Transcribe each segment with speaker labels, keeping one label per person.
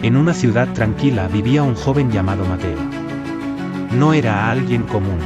Speaker 1: En una ciudad tranquila vivía un joven llamado Mateo. No era alguien común.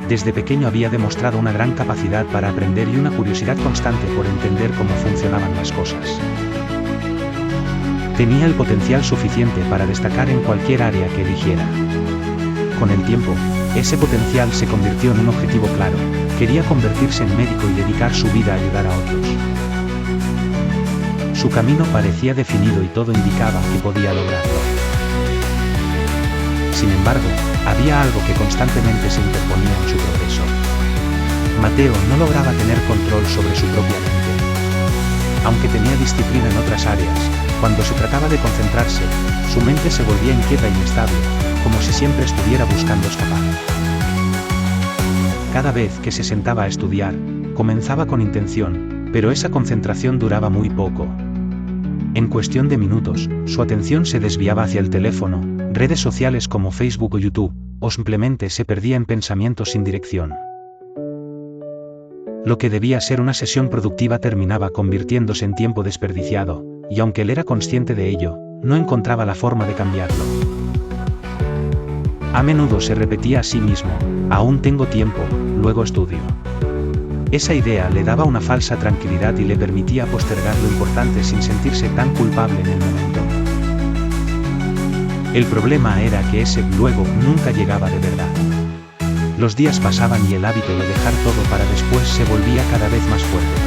Speaker 1: Desde pequeño había demostrado una gran capacidad para aprender y una curiosidad constante por entender cómo funcionaban las cosas. Tenía el potencial suficiente para destacar en cualquier área que eligiera. Con el tiempo, ese potencial se convirtió en un objetivo claro: quería convertirse en médico y dedicar su vida a ayudar a otros. Su camino parecía definido y todo indicaba que podía lograrlo. Sin embargo, había algo que constantemente se interponía en su progreso. Mateo no lograba tener control sobre su propia mente. Aunque tenía disciplina en otras áreas, cuando se trataba de concentrarse, su mente se volvía inquieta e inestable, como si siempre estuviera buscando escapar. Cada vez que se sentaba a estudiar, comenzaba con intención, pero esa concentración duraba muy poco. En cuestión de minutos, su atención se desviaba hacia el teléfono, redes sociales como Facebook o YouTube, o simplemente se perdía en pensamientos sin dirección. Lo que debía ser una sesión productiva terminaba convirtiéndose en tiempo desperdiciado, y aunque él era consciente de ello, no encontraba la forma de cambiarlo. A menudo se repetía a sí mismo: aún tengo tiempo, luego estudio. Esa idea le daba una falsa tranquilidad y le permitía postergar lo importante sin sentirse tan culpable en el momento. El problema era que ese luego nunca llegaba de verdad. Los días pasaban y el hábito de dejar todo para después se volvía cada vez más fuerte.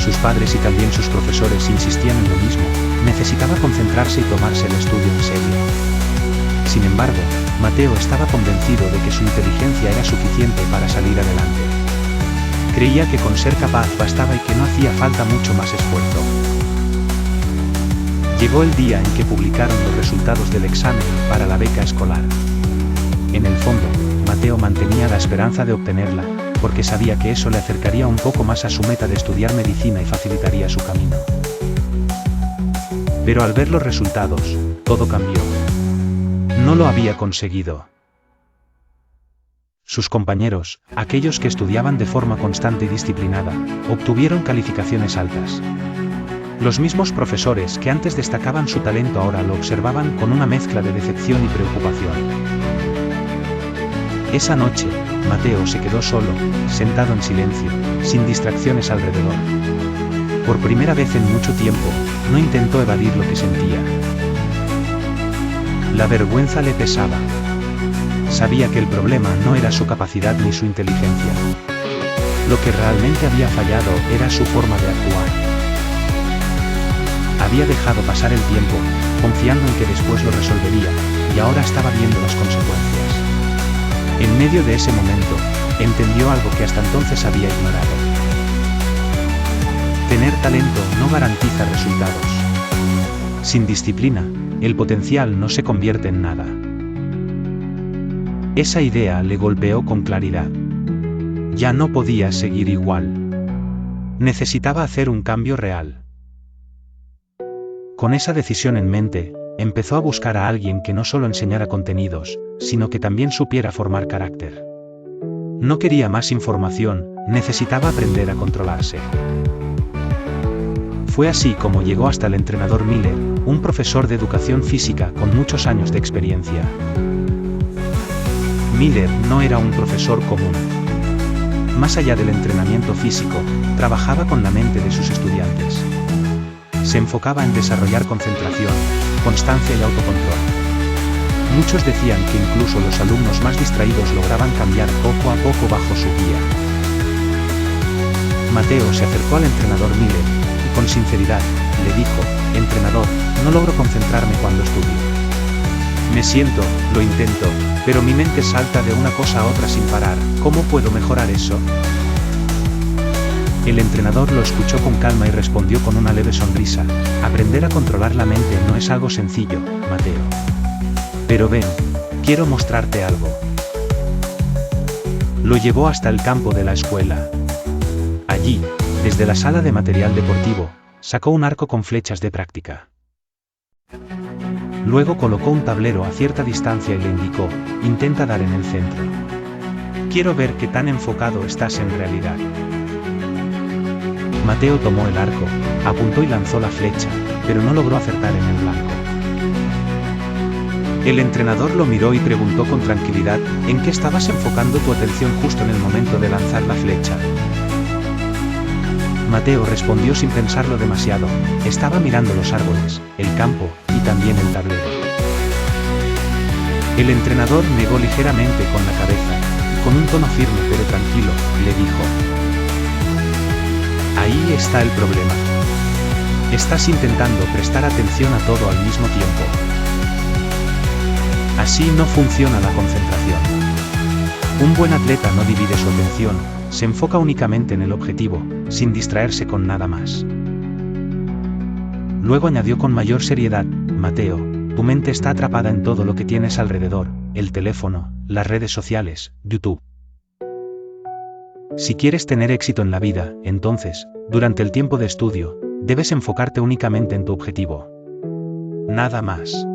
Speaker 1: Sus padres y también sus profesores insistían en lo mismo: necesitaba concentrarse y tomarse el estudio en serio. Sin embargo, Mateo estaba convencido de que su inteligencia era suficiente para salir adelante. Creía que con ser capaz bastaba y que no hacía falta mucho más esfuerzo. Llegó el día en que publicaron los resultados del examen para la beca escolar. En el fondo, Mateo mantenía la esperanza de obtenerla, porque sabía que eso le acercaría un poco más a su meta de estudiar medicina y facilitaría su camino. Pero al ver los resultados, todo cambió. No lo había conseguido. Sus compañeros, aquellos que estudiaban de forma constante y disciplinada, obtuvieron calificaciones altas. Los mismos profesores que antes destacaban su talento ahora lo observaban con una mezcla de decepción y preocupación. Esa noche, Mateo se quedó solo, sentado en silencio, sin distracciones alrededor. Por primera vez en mucho tiempo, no intentó evadir lo que sentía. La vergüenza le pesaba. Sabía que el problema no era su capacidad ni su inteligencia. Lo que realmente había fallado era su forma de actuar. Había dejado pasar el tiempo, confiando en que después lo resolvería, y ahora estaba viendo las consecuencias. En medio de ese momento, entendió algo que hasta entonces había ignorado. Tener talento no garantiza resultados. Sin disciplina, el potencial no se convierte en nada. Esa idea le golpeó con claridad. Ya no podía seguir igual. Necesitaba hacer un cambio real. Con esa decisión en mente, empezó a buscar a alguien que no solo enseñara contenidos, sino que también supiera formar carácter. No quería más información, necesitaba aprender a controlarse. Fue así como llegó hasta el entrenador Miller, un profesor de educación física con muchos años de experiencia. Miller no era un profesor común. Más allá del entrenamiento físico, trabajaba con la mente de sus estudiantes. Se enfocaba en desarrollar concentración, constancia y autocontrol. Muchos decían que incluso los alumnos más distraídos lograban cambiar poco a poco bajo su guía. Mateo se acercó al entrenador Miller, y con sinceridad, le dijo: entrenador, no logro concentrarme cuando estudio. Me siento, lo intento, pero mi mente salta de una cosa a otra sin parar. ¿Cómo puedo mejorar eso? El entrenador lo escuchó con calma y respondió con una leve sonrisa: aprender a controlar la mente no es algo sencillo, Mateo. Pero ven, quiero mostrarte algo. Lo llevó hasta el campo de la escuela. Allí, desde la sala de material deportivo, sacó un arco con flechas de práctica. Luego colocó un tablero a cierta distancia y le indicó: intenta dar en el centro. Quiero ver qué tan enfocado estás en realidad. Mateo tomó el arco, apuntó y lanzó la flecha, pero no logró acertar en el blanco. El entrenador lo miró y preguntó con tranquilidad, ¿en qué estabas enfocando tu atención justo en el momento de lanzar la flecha? Mateo respondió sin pensarlo demasiado, estaba mirando los árboles, el campo, y también el tablero. El entrenador negó ligeramente con la cabeza, y con un tono firme pero tranquilo, le dijo: ahí está el problema. Estás intentando prestar atención a todo al mismo tiempo. Así no funciona la concentración. Un buen atleta no divide su atención, se enfoca únicamente en el objetivo, sin distraerse con nada más. Luego añadió con mayor seriedad: Mateo, tu mente está atrapada en todo lo que tienes alrededor, el teléfono, las redes sociales, YouTube. Si quieres tener éxito en la vida, entonces, durante el tiempo de estudio, debes enfocarte únicamente en tu objetivo. Nada más.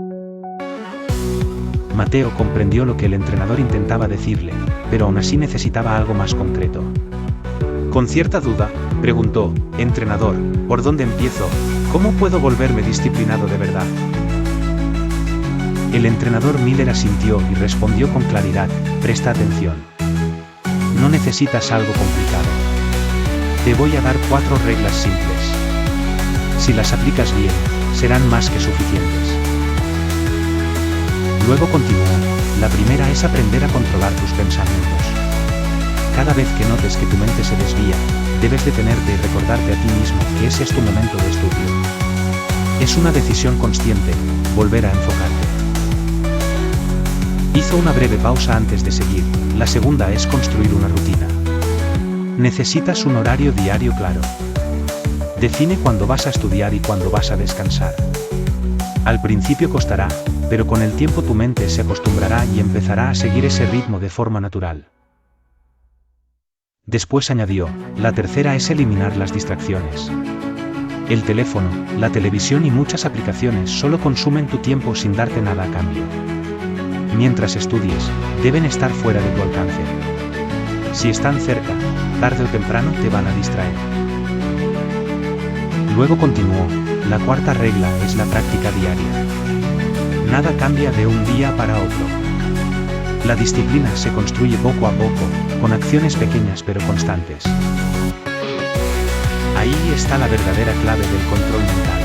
Speaker 1: Mateo comprendió lo que el entrenador intentaba decirle, pero aún así necesitaba algo más concreto. Con cierta duda, preguntó: entrenador, ¿por dónde empiezo? ¿Cómo puedo volverme disciplinado de verdad? El entrenador Miller asintió y respondió con claridad: presta atención. No necesitas algo complicado. Te voy a dar 4 reglas simples. Si las aplicas bien, serán más que suficientes. Luego continuó: la primera es aprender a controlar tus pensamientos. Cada vez que notes que tu mente se desvía, debes detenerte y recordarte a ti mismo que ese es tu momento de estudio. Es una decisión consciente, volver a enfocarte. Hizo una breve pausa antes de seguir. La segunda es construir una rutina. Necesitas un horario diario claro. Define cuándo vas a estudiar y cuándo vas a descansar. Al principio costará, pero con el tiempo tu mente se acostumbrará y empezará a seguir ese ritmo de forma natural. Después añadió: la tercera es eliminar las distracciones. El teléfono, la televisión y muchas aplicaciones solo consumen tu tiempo sin darte nada a cambio. Mientras estudies, deben estar fuera de tu alcance. Si están cerca, tarde o temprano te van a distraer. Luego continuó: la cuarta regla es la práctica diaria. Nada cambia de un día para otro. La disciplina se construye poco a poco, con acciones pequeñas pero constantes. Ahí está la verdadera clave del control mental.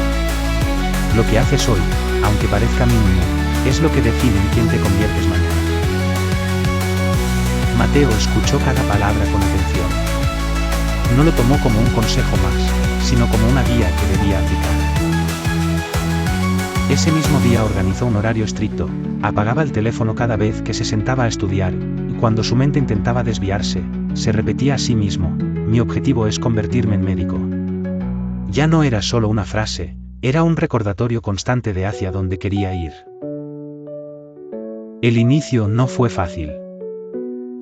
Speaker 1: Lo que haces hoy, aunque parezca mínimo, es lo que define en quién te conviertes mañana. Mateo escuchó cada palabra con atención. No lo tomó como un consejo más, sino como una guía que debía aplicar. Ese mismo día organizó un horario estricto, apagaba el teléfono cada vez que se sentaba a estudiar, y cuando su mente intentaba desviarse, se repetía a sí mismo: mi objetivo es convertirme en médico. Ya no era solo una frase, era un recordatorio constante de hacia dónde quería ir. El inicio no fue fácil.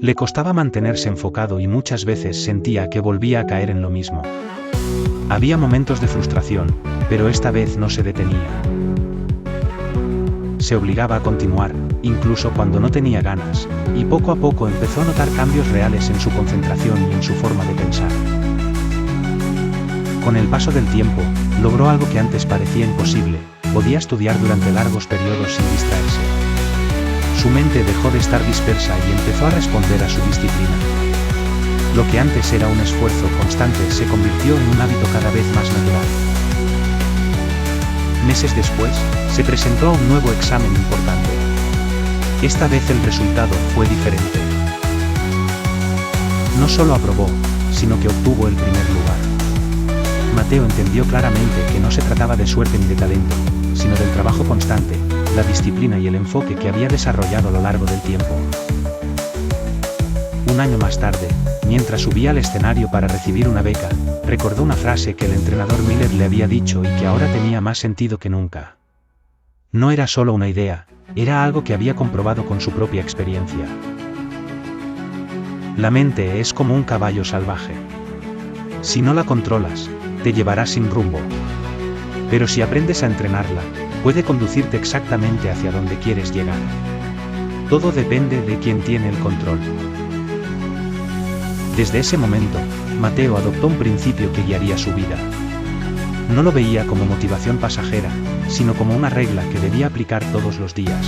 Speaker 1: Le costaba mantenerse enfocado y muchas veces sentía que volvía a caer en lo mismo. Había momentos de frustración, pero esta vez no se detenía. Se obligaba a continuar, incluso cuando no tenía ganas, y poco a poco empezó a notar cambios reales en su concentración y en su forma de pensar. Con el paso del tiempo, logró algo que antes parecía imposible: podía estudiar durante largos periodos sin distraerse. Su mente dejó de estar dispersa y empezó a responder a su disciplina. Lo que antes era un esfuerzo constante se convirtió en un hábito cada vez más natural. Meses después, se presentó a un nuevo examen importante. Esta vez el resultado fue diferente. No solo aprobó, sino que obtuvo el primer lugar. Mateo entendió claramente que no se trataba de suerte ni de talento, sino del trabajo constante, la disciplina y el enfoque que había desarrollado a lo largo del tiempo. Un año más tarde, mientras subía al escenario para recibir una beca, recordó una frase que el entrenador Miller le había dicho y que ahora tenía más sentido que nunca. No era solo una idea, era algo que había comprobado con su propia experiencia. La mente es como un caballo salvaje. Si no la controlas, te llevará sin rumbo. Pero si aprendes a entrenarla, puede conducirte exactamente hacia donde quieres llegar. Todo depende de quien tiene el control. Desde ese momento, Mateo adoptó un principio que guiaría su vida. No lo veía como motivación pasajera, sino como una regla que debía aplicar todos los días.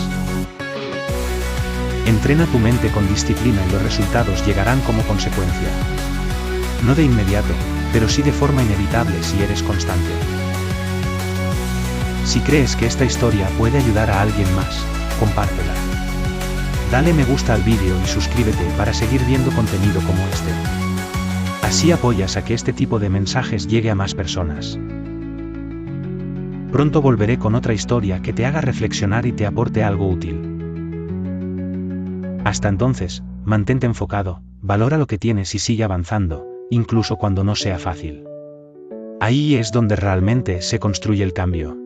Speaker 1: Entrena tu mente con disciplina y los resultados llegarán como consecuencia. No de inmediato, pero sí de forma inevitable si eres constante. Si crees que esta historia puede ayudar a alguien más, compártela. Dale me gusta al vídeo y suscríbete para seguir viendo contenido como este. Así apoyas a que este tipo de mensajes llegue a más personas. Pronto volveré con otra historia que te haga reflexionar y te aporte algo útil. Hasta entonces, mantente enfocado, valora lo que tienes y sigue avanzando, incluso cuando no sea fácil. Ahí es donde realmente se construye el cambio.